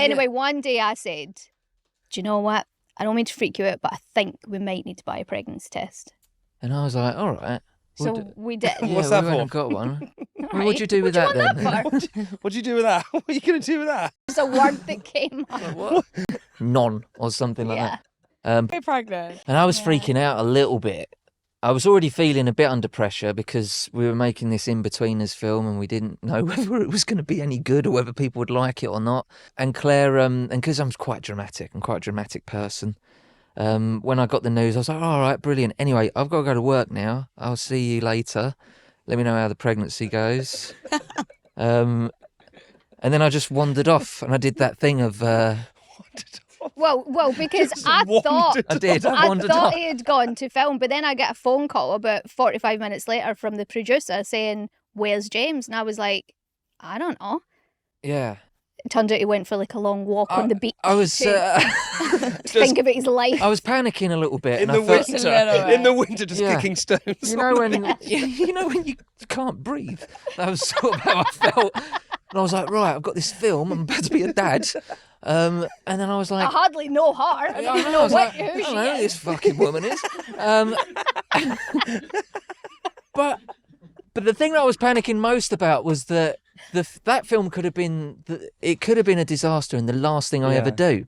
anyway, one day I said, do you know what? I don't mean to freak you out, but I think we might need to buy a pregnancy test. And I was like, all right. So we did. Yeah, What's that we went for? and got one. Right. Well, what'd you do with that then? What'd you do with that? What are you going to do with that? It's a word that came up. What? Non or something like Yeah. that. You're pregnant. And I was freaking out a little bit. I was already feeling a bit under pressure because we were making this in-betweeners film and we didn't know whether it was going to be any good or whether people would like it or not. And Claire, and because I'm quite dramatic, I'm quite a dramatic person, when I got the news, I was like, all right, brilliant. Anyway, I've got to go to work now. I'll see you later. Let me know how the pregnancy goes. And then I just wandered off and I did that thing of... Well, because I thought he had gone to film, but then I get a phone call about 45 minutes later from the producer saying, where's James? And I was like, I don't know. Yeah. It turned out he went for like a long walk on the beach. I was... think about his life. I was panicking a little bit. In and the I felt, winter. In the winter, just kicking stones. You know when you can't breathe? That was sort of how I felt. And I was like, right, I've got this film. I'm about to be a dad. And then I was like... I hardly know her. I don't know who she know who is. this fucking woman is. But the thing that I was panicking most about was that that film could have been... It could have been a disaster and the last thing I ever do.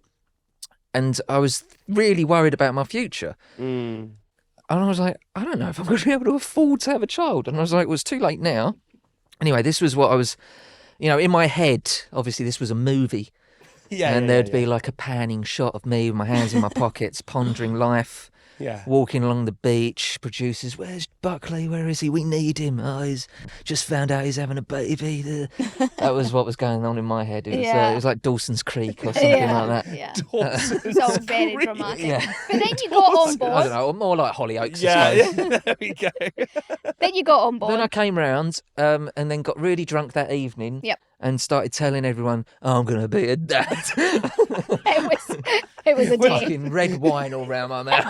And I was really worried about my future. And I was like, I don't know if I'm going to be able to afford to have a child. And I was like, well, it's too late now. Anyway, this was what I was... in my head, obviously this was a movie. There'd be like a panning shot of me with my hands in my pockets, pondering life, walking along the beach. Producers, where's Buckley? Where is he? We need him. Oh, he's just found out he's having a baby. That was what was going on in my head. It was like Dawson's Creek or something like that. Yeah. Dawson's So very dramatic. Yeah. But then you got on board. I don't know, more like Hollyoaks. I suppose. There we go. Then you got on board. Then I came round and then got really drunk that evening. Yep. And started telling everyone, I'm going to be a dad. It was a day. Fucking red wine all round my mouth.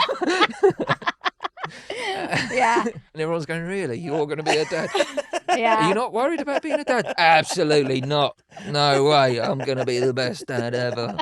Yeah. And everyone's going, really? You're going to be a dad? Yeah. Are you not worried about being a dad? Absolutely not. No way. I'm going to be the best dad ever.